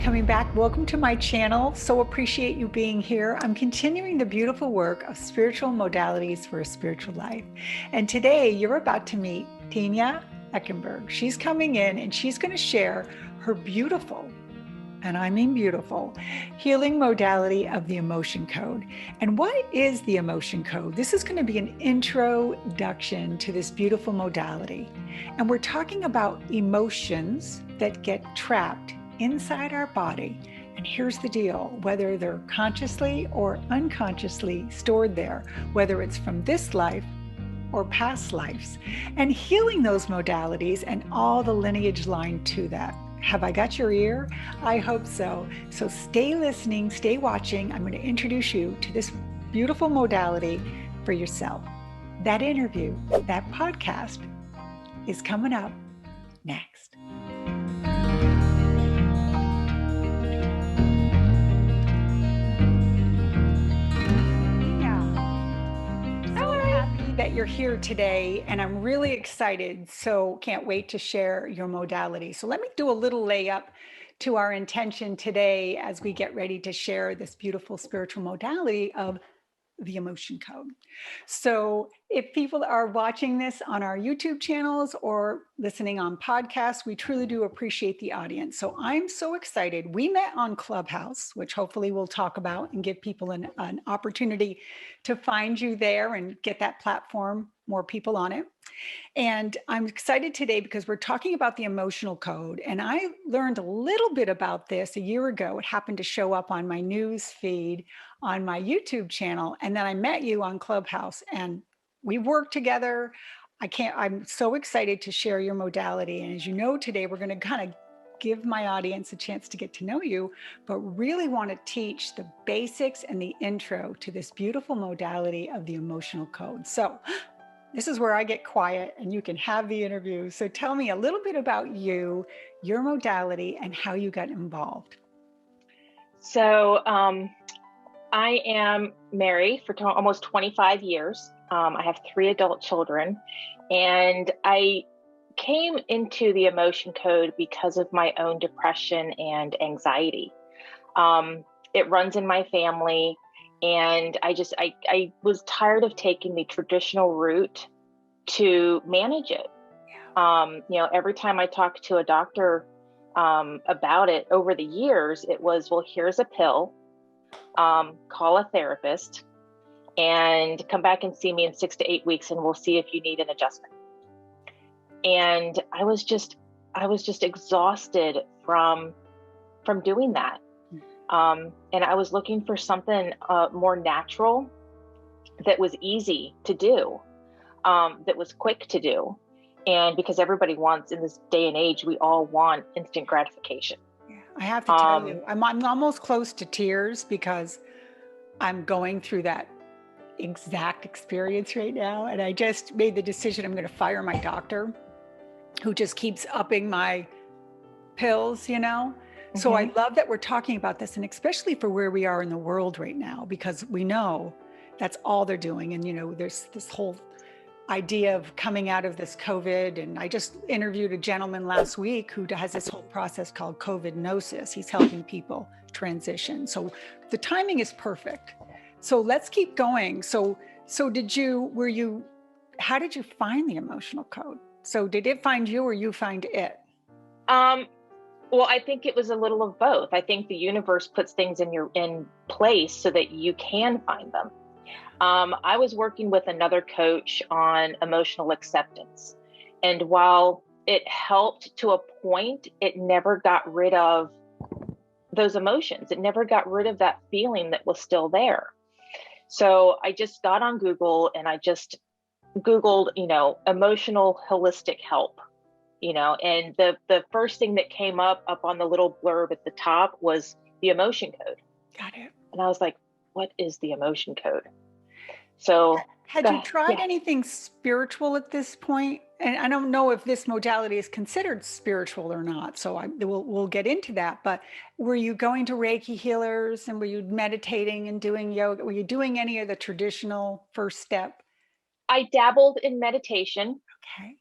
coming back. Welcome to my channel. So appreciate you being here. I'm continuing the beautiful work of spiritual modalities for a spiritual life. And today you're about to meet Tenya Eickenberg. She's coming in and she's going to share her beautiful, and I mean beautiful, healing modality of the emotion code. And what is the emotion code? This is going to be an introduction to this beautiful modality. And we're talking about emotions that get trapped inside our body. And here's the deal, whether they're consciously or unconsciously stored there, whether it's from this life or past lives, and healing those modalities and all the lineage line to that. Have I got your ear? I hope so. So stay listening, stay watching. I'm going to introduce you to this beautiful modality for yourself. That interview, that podcast is coming up next. That you're here today, and I'm really excited. So can't wait to share your modality. So let me do a little layup to our intention today as we get ready to share this beautiful spiritual modality of the emotion code. So if people are watching this on our YouTube channels or listening on podcasts, we truly do appreciate the audience. So I'm so excited. We met on Clubhouse, which hopefully we'll talk about and give people an opportunity to find you there and get that platform, more people on it. And I'm excited today because we're talking about the emotional code. And I learned a little bit about this a year ago. It happened to show up on my news feed on my YouTube channel. And then I met you on Clubhouse and we worked together. I'm so excited to share your modality. And as you know, today we're going to kind of give my audience a chance to get to know you, but really want to teach the basics and the intro to this beautiful modality of the emotional code. So this is where I get quiet and you can have the interview. So tell me a little bit about you, your modality, and how you got involved. So I am married for almost 25 years. I have 3 adult children, and I came into the emotion code because of my own depression and anxiety. It runs in my family. And I was tired of taking the traditional route to manage it. Every time I talked to a doctor about it over the years, it was, well, here's a pill, call a therapist and come back and see me in 6 to 8 weeks and we'll see if you need an adjustment. And I was just exhausted from doing that. And I was looking for something more natural that was easy to do, that was quick to do. And because everybody wants, in this day and age, we all want instant gratification. Yeah, I have to tell you, I'm almost close to tears because I'm going through that exact experience right now. And I just made the decision I'm going to fire my doctor who just keeps upping my pills, So I love that we're talking about this, and especially for where we are in the world right now, because we know that's all they're doing. And, there's this whole idea of coming out of this COVID. And I just interviewed a gentleman last week who has this whole process called COVID-nosis. He's helping people transition. So the timing is perfect. So let's keep going. So how did you find the emotional code? So did it find you or you find it? Well, I think it was a little of both. I think the universe puts things in place so that you can find them. I was working with another coach on emotional acceptance. And while it helped to a point, it never got rid of those emotions. It never got rid of that feeling that was still there. So I just got on Google and I just Googled, emotional holistic help. And the first thing that came up on the little blurb at the top was the emotion code. Got it. And I was like, what is the emotion code? So had you tried anything spiritual at this point? And I don't know if this modality is considered spiritual or not. So we'll get into that. But were you going to Reiki healers and were you meditating and doing yoga? Were you doing any of the traditional first step? I dabbled in meditation. Okay.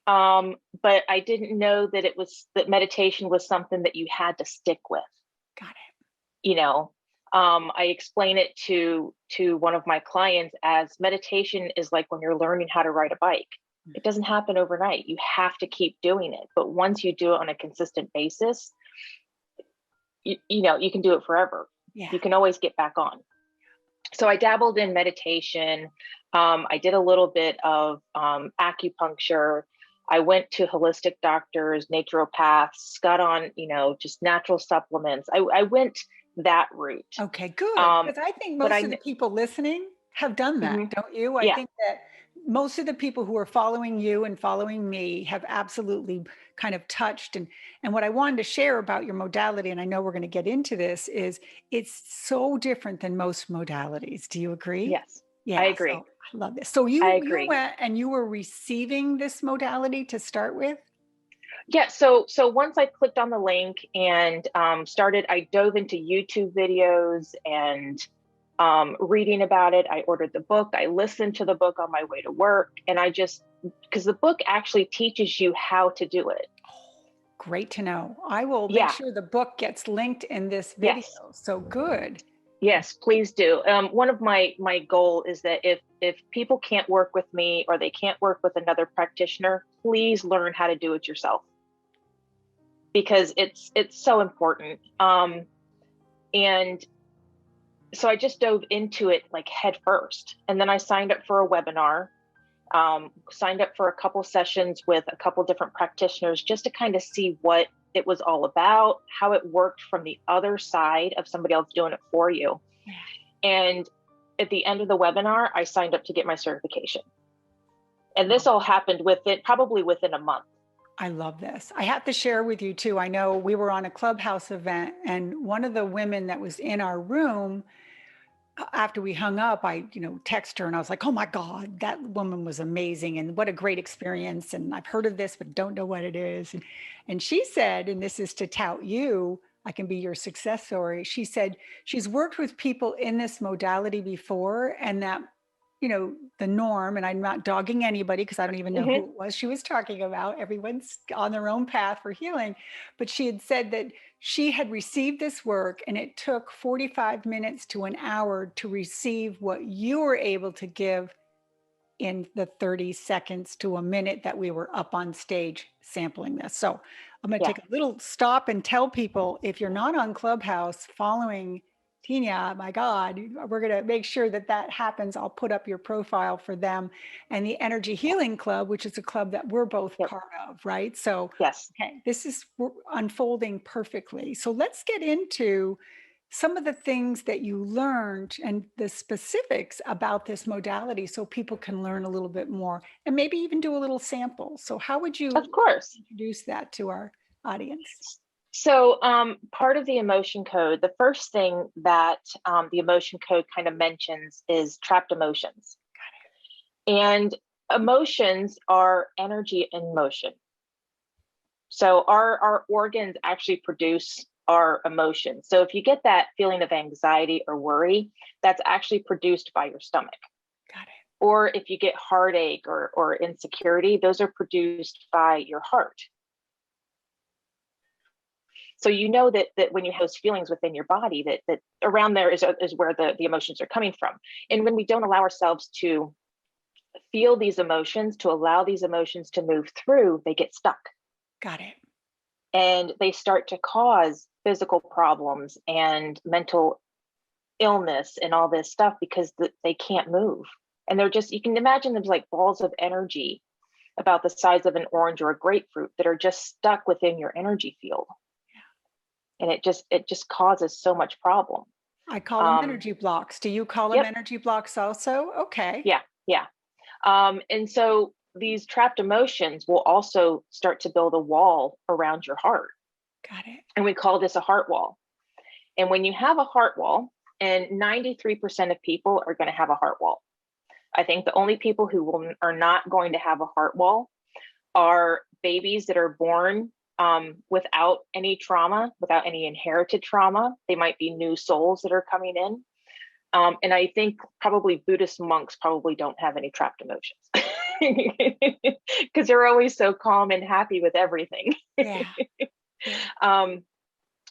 But I didn't know that that meditation was something that you had to stick with. Got it. you know, I explain it to one of my clients as meditation is like when you're learning how to ride a bike. It doesn't happen overnight. You have to keep doing it. But once you do it on a consistent basis, you know, you can do it forever. Yeah. You can always get back on. So I dabbled in meditation. I did a little bit of acupuncture. I went to holistic doctors, naturopaths, got on, you know, just natural supplements. I went that route. Okay, good. Because I think But most of the people listening have done that, Mhm. don't you? I Yeah, think that most of the people who are following you and following me have absolutely kind of touched. And what I wanted to share about your modality, and I know we're going to get into this, is it's so different than most modalities. Do you agree? yes, I Yeah, agree. so I love this. So I you agree. went and you were receiving this modality to start with? Yeah, so once I clicked on the link and I dove into YouTube videos and reading about it. I ordered the book. I listened to the book on my way to work, and because the book actually teaches you how to do it. Great to know. I will make Yeah, sure the book gets linked in this video. yes, So good. yes, please do. One of my goal is that if people can't work with me or they can't work with another practitioner, please learn how to do it yourself because it's so important. And so I just dove into it like head first, and then I signed up for a webinar. Signed up for a couple sessions with a couple different practitioners just to kind of see what it was all about, how it worked from the other side of somebody else doing it for you. And at the end of the webinar, I signed up to get my certification. And this all happened probably within a month. I love this. I have to share with you too. I know we were on a Clubhouse event, and one of the women that was in our room, after we hung up, I, text her and I was like, oh my God, that woman was amazing. And what a great experience. And I've heard of this, but don't know what it is. And she said, and this is to tout you, I can be your success story. She said she's worked with people in this modality before, and that, the norm, and I'm not dogging anybody because I don't even know who Mm-hmm. it was she was talking about. Everyone's on their own path for healing. But she had said that she had received this work and it took 45 minutes to an hour to receive what you were able to give in the 30 seconds to a minute that we were up on stage sampling this. So I'm going to Yeah. take a little stop and tell people, if you're not on Clubhouse following Tenya, my God, we're going to make sure that that happens. I'll put up your profile for them, and the Energy Healing Club, which is a club that we're both Yep. part of, right? So, Yes. okay, this is unfolding perfectly. So let's get into some of the things that you learned and the specifics about this modality so people can learn a little bit more and maybe even do a little sample. So how would you Of course. introduce that to our audience? So, part of the emotion code, the first thing that the emotion code kind of mentions is trapped emotions. And emotions are energy in motion. So, our organs actually produce our emotions. So, if you get that feeling of anxiety or worry, that's actually produced by your stomach. Got it. Or if you get heartache or insecurity, those are produced by your heart. So you know that when you have those feelings within your body, that around there is where the emotions are coming from. And when we don't allow ourselves to feel these emotions, to allow these emotions to move through, they get stuck. Got it. And they start to cause physical problems and mental illness and all this stuff because they can't move. And they're just, you can imagine them like balls of energy about the size of an orange or a grapefruit that are just stuck within your energy field. And it just causes so much problem. I call them energy blocks. Do you call them Yep. energy blocks also? Okay. Yeah. Yeah. And so these trapped emotions will also start to build a wall around your heart. Got it. And we call this a heart wall. And when you have a heart wall, and 93% of people are going to have a heart wall. I think the only people who are not going to have a heart wall are babies that are born without any trauma, without any inherited trauma. They might be new souls that are coming in. And I think probably Buddhist monks probably don't have any trapped emotions because they're always so calm and happy with everything. Yeah.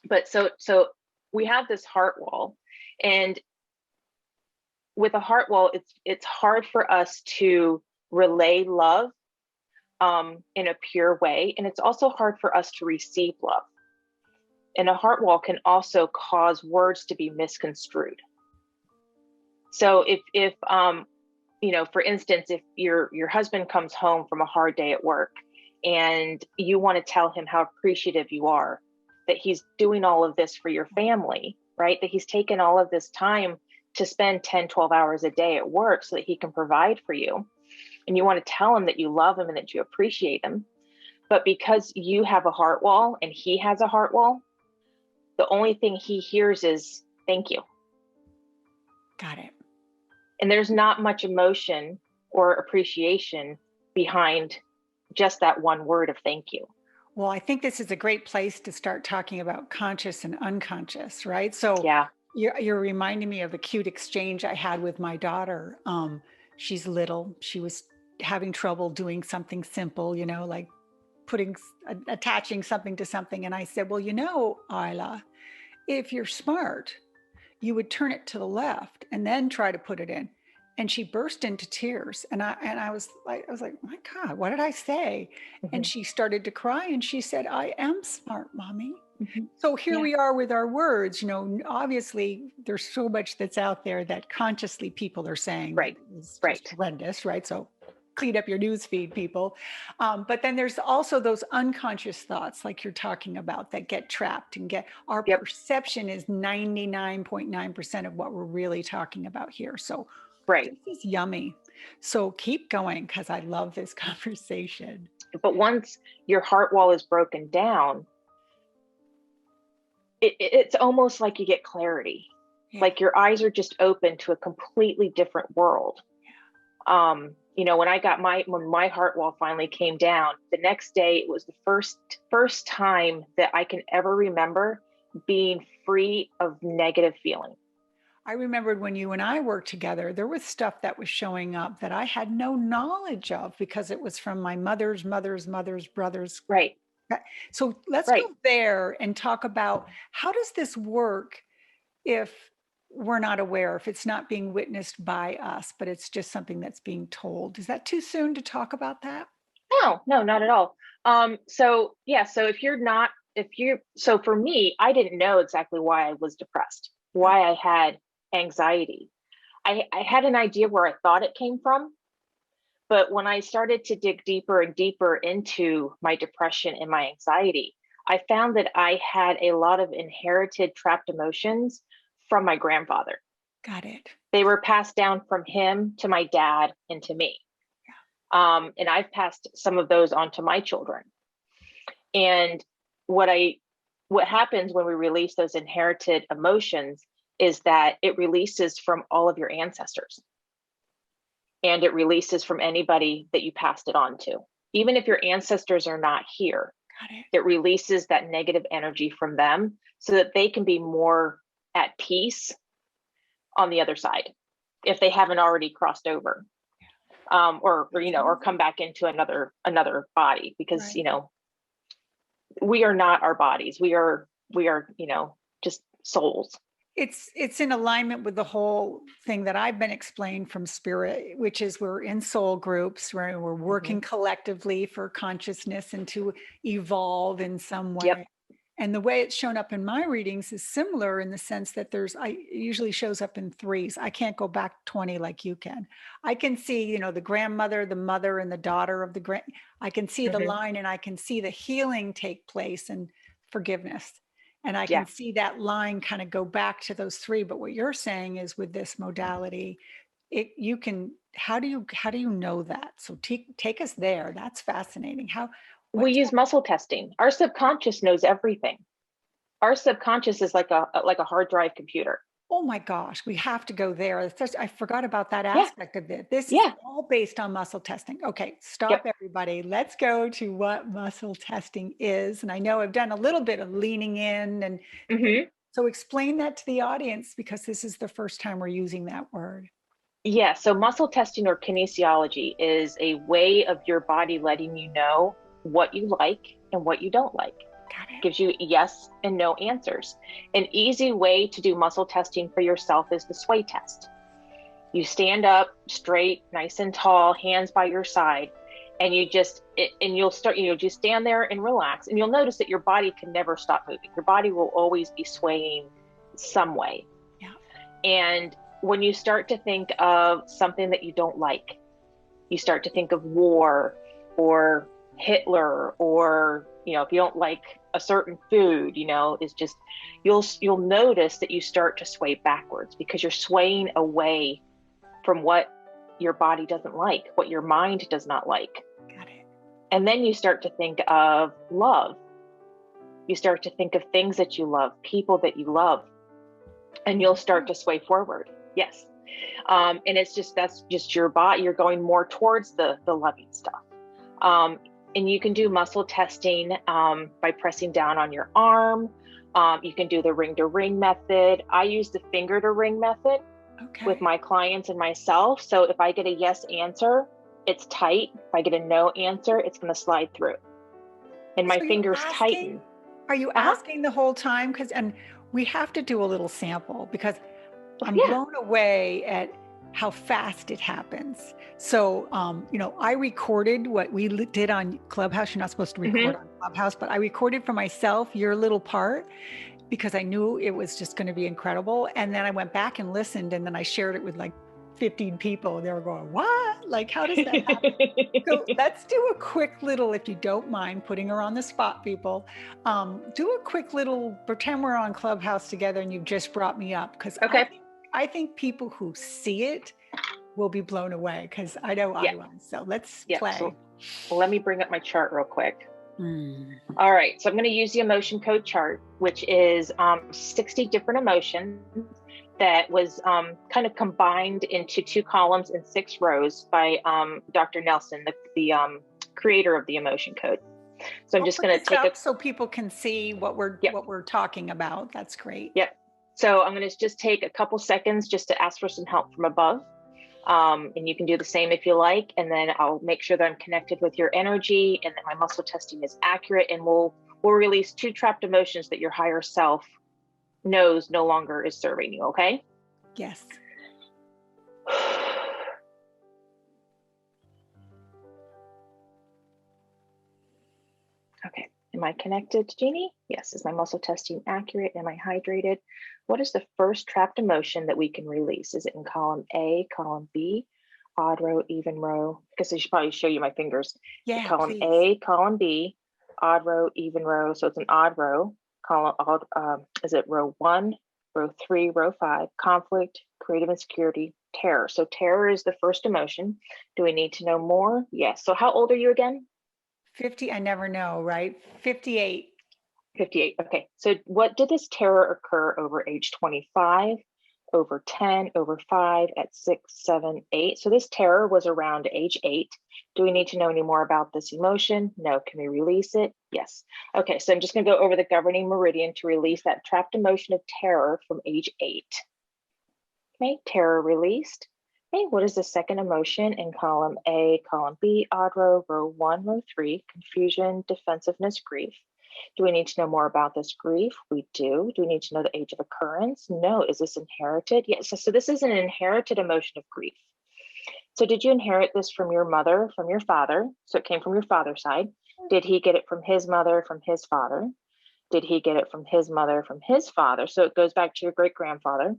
But so we have this heart wall, and with a heart wall, it's hard for us to relay love in a pure way, and it's also hard for us to receive love. And a heart wall can also cause words to be misconstrued. So if for instance, if your husband comes home from a hard day at work and you want to tell him how appreciative you are, that he's doing all of this for your family, right? That he's taken all of this time to spend 10, 12 hours a day at work so that he can provide for you. And you want to tell him that you love him and that you appreciate him. But because you have a heart wall and he has a heart wall, the only thing he hears is thank you. Got it. And there's not much emotion or appreciation behind just that one word of thank you. Well, I think this is a great place to start talking about conscious and unconscious, right? So Yeah. You're reminding me of a cute exchange I had with my daughter. She's little. She was having trouble doing something simple, like attaching something to something. And I said, well, Isla, if you're smart, you would turn it to the left and then try to put it in. And she burst into tears. And I was like, my God, what did I say? Mm-hmm. And she started to cry and she said, I am smart, Mommy. Mm-hmm. So here we are with our words. Obviously there's so much that's out there that consciously people are saying is just horrendous, right? So clean up your news feed, people. But then there's also those unconscious thoughts like you're talking about that get trapped and our perception is 99.9% of what we're really talking about here. So this is yummy. So keep going because I love this conversation. But once your heart wall is broken down, it's almost like you get clarity. Yeah. Like your eyes are just open to a completely different world. Yeah. When my heart wall finally came down, the next day, it was the first time that I can ever remember being free of negative feeling. I remembered when you and I worked together, there was stuff that was showing up that I had no knowledge of because it was from my mother's brothers. Right. So let's go there and talk about how does this work if we're not aware, if it's not being witnessed by us, but it's just something that's being told. Is that too soon to talk about that? No, not at all. So for me, I didn't know exactly why I was depressed, why I had anxiety. I had an idea where I thought it came from, but when I started to dig deeper and deeper into my depression and my anxiety, I found that I had a lot of inherited trapped emotions from my grandfather. Got it. They were passed down from him to my dad and to me. Yeah. And I've passed some of those on to my children. And what happens when we release those inherited emotions is that it releases from all of your ancestors. And it releases from anybody that you passed it on to. Even if your ancestors are not here, it releases that negative energy from them so that they can be more at peace on the other side if they haven't already crossed over, or come back into another body, because we are not our bodies. We are just souls. It's in alignment with the whole thing that I've been explained from spirit, which is we're in soul groups, where we're working collectively for consciousness and to evolve in some way. Yep. And the way it's shown up in my readings is similar in the sense that it usually shows up in threes. I can't go back 20 like you can. I can see, the grandmother, the mother, and the daughter of the I can see the line, and I can see the healing take place and forgiveness. And I can see that line kind of go back to those three. But what you're saying is with this modality, how do you know that? So take us there. That's fascinating. We use musel testing. Our subconscious knows everything. Our subconscious is like a hard drive computer. Oh my gosh, we have to go there. I forgot about that aspect of it. This is all based on musel testing. Okay, stop everybody. Let's go to what musel testing is. And I know I've done a little bit of leaning in. And so explain that to the audience, because this is the first time we're using that word. Yeah, so musel testing or kinesiology is a way of your body letting you know what you like and what you don't like. Got it. Gives you yes and no answers. An easy way to do muscle testing for yourself is the sway test. You stand up straight, nice and tall, hands by your side, and you'll start, just stand there and relax, and you'll notice that your body can never stop moving. Your body will always be swaying some way. Yeah. And when you start to think of something that you don't like, you start to think of war or Hitler, or, if you don't like a certain food, is just, you'll notice that you start to sway backwards because you're swaying away from what your body doesn't like, what your mind does not like. Got it. And then you start to think of love. You start to think of things that you love, people that you love, and you'll start to sway forward. Yes. And that's just your body. You're going more towards the loving stuff. And you can do muscle testing by pressing down on your arm. You can do the ring to ring method. I use the finger to ring method with my clients and myself. So if I get a yes answer, it's tight. If I get a no answer, it's going to slide through. And my fingers tighten. Are you asking the whole time? And we have to do a little sample because I'm blown away at how fast it happens. So, I recorded what we did on Clubhouse. You're not supposed to record on Clubhouse, but I recorded for myself your little part because I knew it was just going to be incredible. And then I went back and listened, and then I shared it with like 15 people. They were going, what? Like, how does that happen? So let's do a quick little, if you don't mind putting her on the spot, people, do a quick little, pretend we're on Clubhouse together and you've just brought me up. Because I think people who see it will be blown away because I know I was. So let's play. So let me bring up my chart real quick. All right. So I'm going to use the emotion code chart, which is 60 different emotions that was kind of combined into 2 columns and 6 rows by Dr. Nelson, the creator of the emotion code. So I'm just going to take it so people can see what we're talking about. That's great. Yep. So I'm going to just take a couple seconds just to ask for some help from above. And you can do the same if you like. And then I'll make sure that I'm connected with your energy and that my muscle testing is accurate. And we'll release 2 trapped emotions that your higher self knows no longer is serving you. Okay? Yes. Okay. Am I connected, Jeannie? Yes. Is my muscle testing accurate? Am I hydrated? What is the first trapped emotion that we can release? Is it in column A, column B, odd row, even row? Because I should probably show you my fingers. Yeah, column please. A, column B, odd row, even row. So it's an odd row. Is it row 1, row 3, row 5? Conflict, creative insecurity, terror. So terror is the first emotion. Do we need to know more? Yes. So how old are you again? 50. I never know, right? 58. 58. Okay. So did this terror occur over age 25, over 10, over 5, at 6, 7, 8? So this terror was around age 8. Do we need to know any more about this emotion? No. Can we release it? Yes. Okay. So I'm just going to go over the governing meridian to release that trapped emotion of terror from age 8. Okay. Terror released. Okay. What is the second emotion in column A, column B, odd row, row 1, row 3? Confusion, defensiveness, grief. Do we need to know more about this grief? We do. Do we need to know the age of occurrence? No. Is this inherited? Yes. So this is an inherited emotion of grief. So did you inherit this from your mother, from your father? So it came from your father's side. Did he get it from his mother, from his father? Did he get it from his mother, from his father? So it goes back to your great grandfather.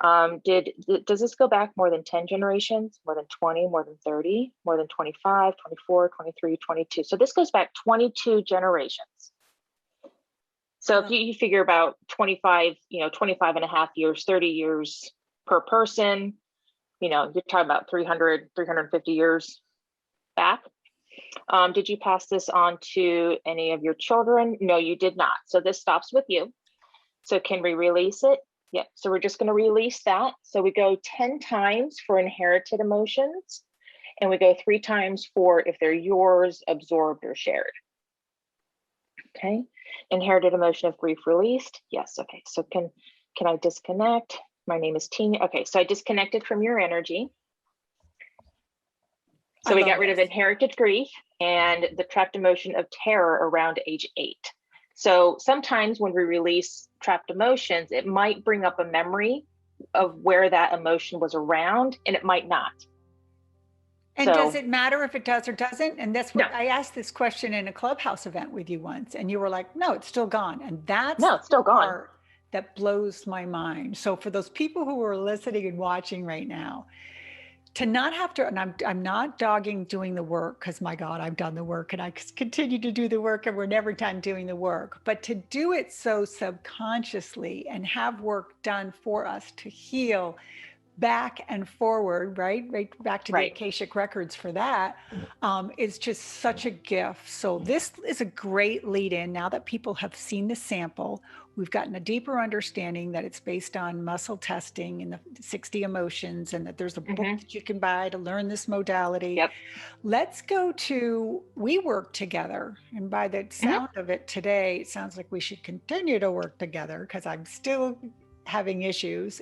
Does this go back more than 10 generations, more than 20, more than 30, more than 25, 24, 23, 22? So this goes back 22 generations. So if you figure about 25, 25 and a half years, 30 years per person, you're talking about 300, 350 years back. Did you pass this on to any of your children? No, you did not. So this stops with you. So can we release it? Yeah. So we're just going to release that. So we go 10 times for inherited emotions, and we go 3 times for if they're yours, absorbed, or shared. Okay. Inherited emotion of grief released. Yes. Okay. So can I disconnect? My name is Tenya. Okay. So I disconnected from your energy. So we got rid of inherited grief and the trapped emotion of terror around age 8. So sometimes when we release trapped emotions, it might bring up a memory of where that emotion was around, and it might not. And does So it matter if it does or doesn't? And that's no, what I asked this question in a Clubhouse event with you once, and you were like, no, it's still gone. And that's no, the it's still gone. part that blows my mind. So for those people who are listening and watching right now, to not have to, and I'm not dogging doing the work, because my God, I've done the work and I continue to do the work and we're never done doing the work, but to do it so subconsciously and have work done for us to heal back and forward, right back to the Right. Akashic records for that, is just such a gift. So this is a great lead in. Now that people have seen the sample, we've gotten a deeper understanding that it's based on muscle testing and the 60 emotions, and that there's a book that you can buy to learn this modality. Yep. Let's go to, we work together, and by the sound of it today, it sounds like we should continue to work together because I'm still having issues.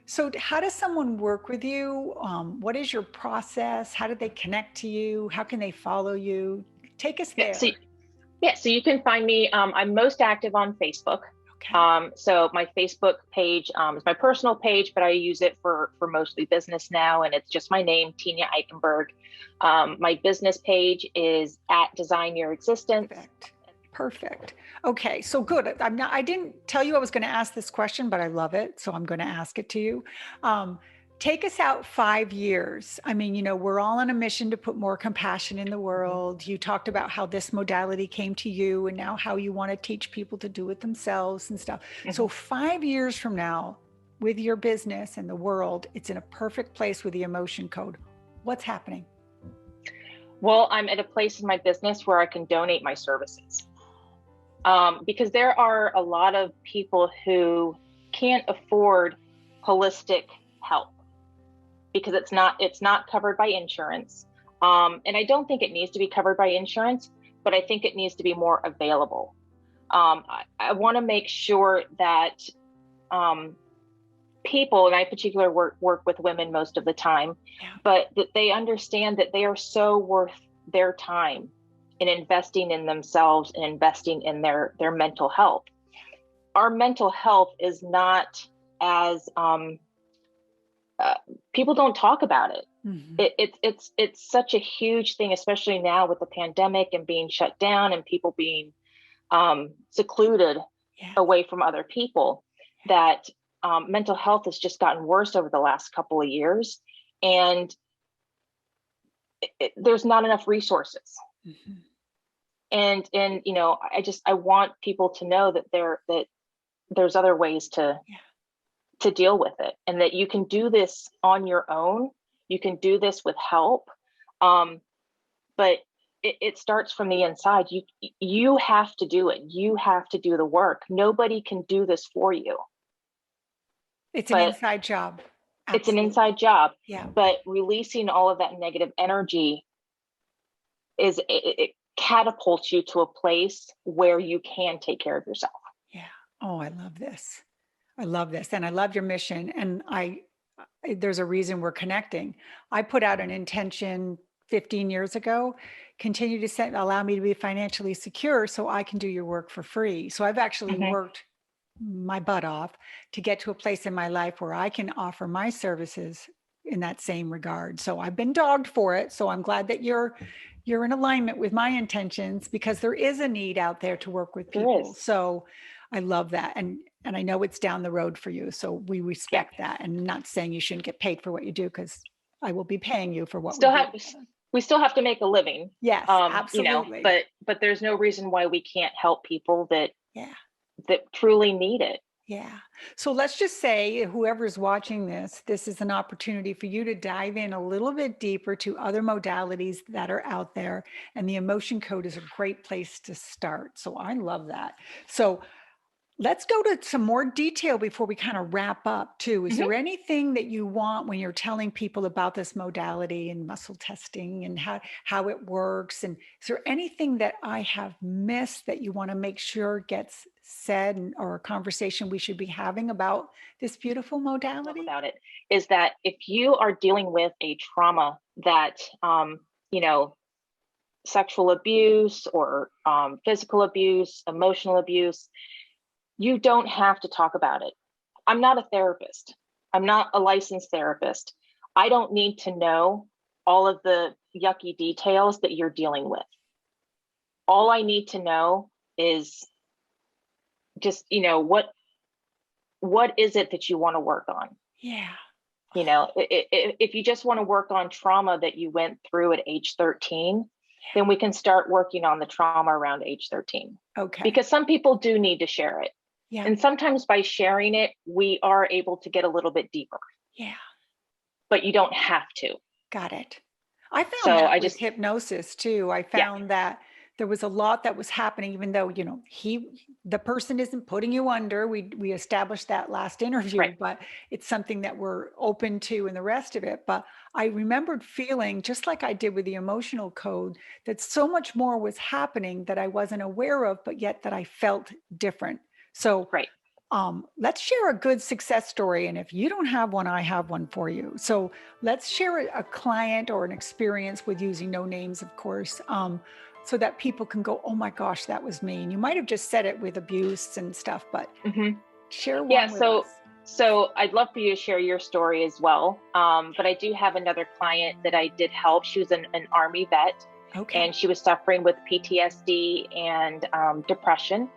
So how does someone work with you? What is your process? How do they connect to you? How can they follow you? Take us there. So you can find me. I'm most active on Facebook. Okay. So my Facebook page is my personal page, but I use it for mostly business now, and it's just my name, Tenya Eickenberg. My business page is at Design Your Existence. Perfect. Okay, so good. I didn't tell you I was going to ask this question, but I love it, so I'm going to ask it to you. Take us out 5 years. I mean, we're all on a mission to put more compassion in the world. You talked about how this modality came to you and now how you want to teach people to do it themselves and stuff. So 5 years from now, with your business and the world, it's in a perfect place with the emotion code. What's happening? Well, I'm at a place in my business where I can donate my services. Because there are a lot of people who can't afford holistic help because it's not covered by insurance. And I don't think it needs to be covered by insurance, but I think it needs to be more available. I want to make sure that people, and I particularly work with women most of the time, but that they understand that they are so worth their time in investing in themselves and investing in their mental health. Our mental health is not as people don't talk about it. It's such a huge thing, especially now with the pandemic and being shut down and people being secluded away from other people, that mental health has just gotten worse over the last couple of years, and there's not enough resources. And I want people to know that there's other ways to deal with it, and that you can do this on your own. You can do this with help, but it starts from the inside. You have to do it. You have to do the work. Nobody can do this for you. It's an inside job. Absolutely. It's an inside job. Yeah. But releasing all of that negative energy it catapults you to a place where you can take care of yourself. Yeah. Oh, I love this. I love this. And I love your mission. And there's a reason we're connecting. I put out an intention 15 years ago, continue to allow me to be financially secure so I can do your work for free. So I've actually worked my butt off to get to a place in my life where I can offer my services in that same regard. So I've been dogged for it. So I'm glad that you're in alignment with my intentions, because there is a need out there to work with people. So I love that. And I know it's down the road for you. So we respect that. And I'm not saying you shouldn't get paid for what you do, because I will be paying you for what we still have to make a living. Yes, absolutely. But there's no reason why we can't help people that truly need it. Yeah. So let's just say whoever's watching this is an opportunity for you to dive in a little bit deeper to other modalities that are out there. And the emotion code is a great place to start. So I love that. So let's go to some more detail before we kind of wrap up too. Is there anything that you want when you're telling people about this modality and muscle testing and how it works? And is there anything that I have missed that you want to make sure gets said, or a conversation we should be having about this beautiful modality? About it is that if you are dealing with a trauma that, sexual abuse or physical abuse, emotional abuse, you don't have to talk about it. I'm not a therapist. I'm not a licensed therapist. I don't need to know all of the yucky details that you're dealing with. All I need to know is just, what is it that you want to work on? Yeah. If you just want to work on trauma that you went through at age 13, then we can start working on the trauma around age 13. Okay. Because some people do need to share it. Yeah. And sometimes by sharing it, we are able to get a little bit deeper. Yeah. But you don't have to. Got it. I found that with hypnosis too. I found Yeah. that there was a lot that was happening, even though, the person isn't putting you under. We established that last interview, Right. but it's something that we're open to and the rest of it. But I remembered feeling, just like I did with the emotional code, that so much more was happening that I wasn't aware of, but yet that I felt different. So Right. let's share a good success story. And if you don't have one, I have one for you. So let's share a client or an experience with using no names, of course, so that people can go, oh my gosh, that was me. And you might have just said it with abuse and stuff, but share one with us. So I'd love for you to share your story as well. But I do have another client that I did help. She was an Army vet. Okay. And she was suffering with PTSD and depression.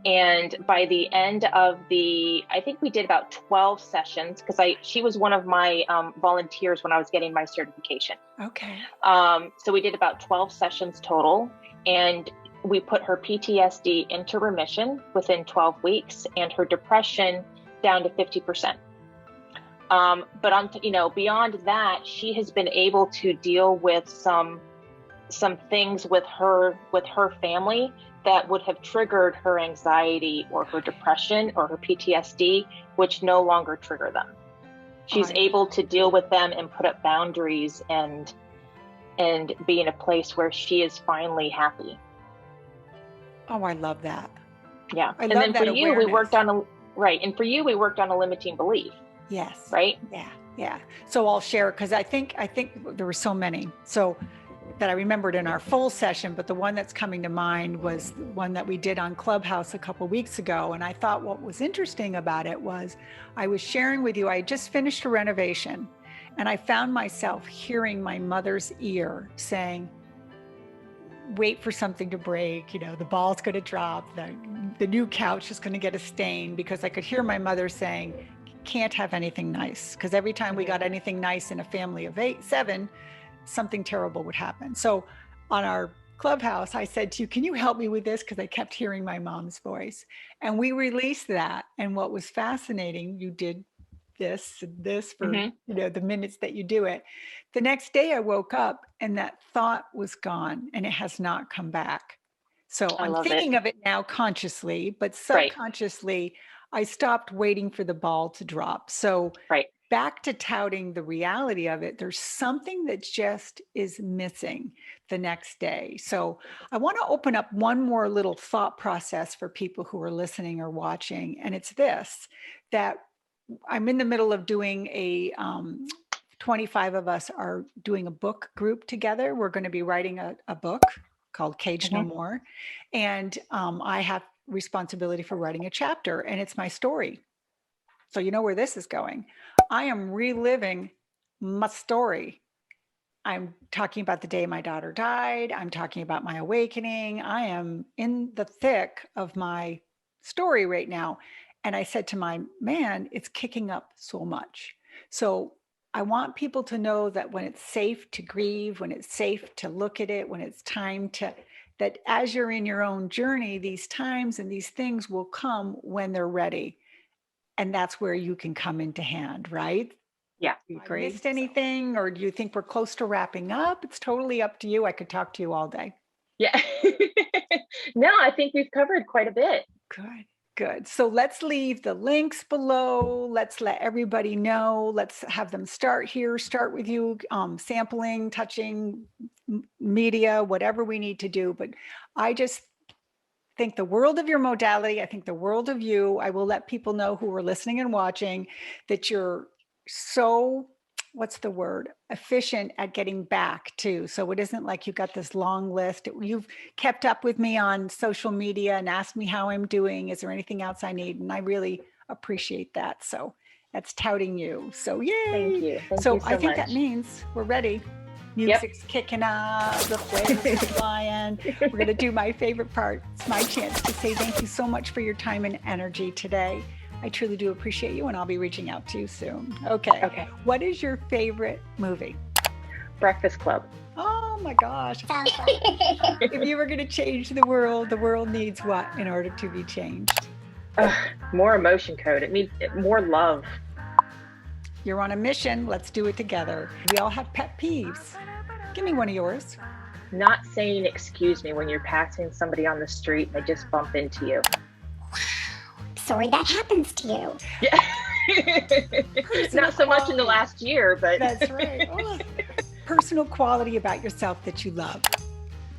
And by the end of I think we did about 12 sessions, because she was one of my volunteers when I was getting my certification. Okay. So we did about 12 sessions total, and we put her PTSD into remission within 12 weeks and her depression down to 50%. But beyond that, she has been able to deal with some things with her family that would have triggered her anxiety or her depression or her PTSD, which no longer trigger them. She's able to deal with them and put up boundaries and be in a place where she is finally happy. Oh, I love that. Yeah. And then for you, we worked on a limiting belief. Yes. Right? Yeah. Yeah. So I'll share, because I think there were so many. So that I remembered in our full session, but the one that's coming to mind was the one that we did on Clubhouse a couple of weeks ago. And I thought what was interesting about it was I was sharing with you, I had just finished a renovation, and I found myself hearing my mother's ear saying, wait for something to break, the ball's going to drop, the new couch is going to get a stain, because I could hear my mother saying, can't have anything nice, because every time we got anything nice in a family of 7, something terrible would happen. So on our Clubhouse, I said to you, can you help me with this? Because I kept hearing my mom's voice. And we released that. And what was fascinating, you did this for the minutes that you do it. The next day I woke up and that thought was gone, and it has not come back. So I'm thinking of it now consciously, but subconsciously, I stopped waiting for the ball to drop. So back to touting the reality of it, there's something that just is missing the next day. So I want to open up one more little thought process for people who are listening or watching. And it's this, that I'm in the middle of doing 25 of us are doing a book group together. We're going to be writing a book called Cage No More. And I have responsibility for writing a chapter, and it's my story. So you know where this is going. I am reliving my story. I'm talking about the day my daughter died. I'm talking about my awakening. I am in the thick of my story right now. And I said to my man, it's kicking up so much. So I want people to know that when it's safe to grieve, when it's safe to look at it, when it's time to, that as you're in your own journey, these times and these things will come when they're ready. And that's where you can come into hand, right? Yeah. Great. Missed anything, or do you think we're close to wrapping up? It's totally up to you. I could talk to you all day. Yeah. No, I think we've covered quite a bit. Good. So let's leave the links below. Let's let everybody know. Let's have them start here, start with you, sampling, touching media, whatever we need to do. But I just think the world of your modality. I think the world of you. I will let people know who are listening and watching that you're so what's the word, efficient at getting back too. So it isn't like you got this long list. You've kept up with me on social media and asked me how I'm doing. Is there anything else I need? And I really appreciate that. So that's touting you. So yay. Thank you. Thank So you so I think much. that means we're ready. Music's kicking up, the flames are flying. We're going to do my favorite part. It's my chance to say thank you so much for your time and energy today. I truly do appreciate you, and I'll be reaching out to you soon. Okay. What is your favorite movie? Breakfast Club. Oh my gosh. If you were going to change the world needs what in order to be changed? More emotion code. It needs more love. You're on a mission. Let's do it together. We all have pet peeves. Give me one of yours. Not saying excuse me when you're passing somebody on the street and they just bump into you. Sorry that happens to you. Yeah. Not so much in the last year, but. That's right. Oh. Personal quality about yourself that you love.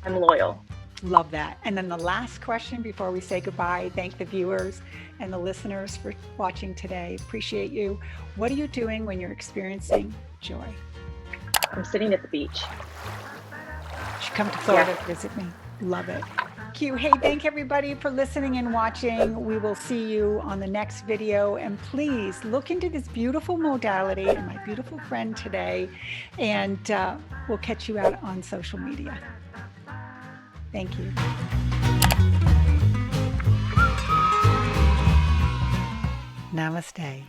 I'm loyal. Love that. And then the last question before we say goodbye, thank the viewers and the listeners for watching today. Appreciate you. What are you doing when you're experiencing joy? I'm sitting at the beach. You should come to Florida to visit me. Love it. Cute. Hey, thank everybody for listening and watching. We will see you on the next video. And please look into this beautiful modality and my beautiful friend today. And we'll catch you out on social media. Thank you. Namaste.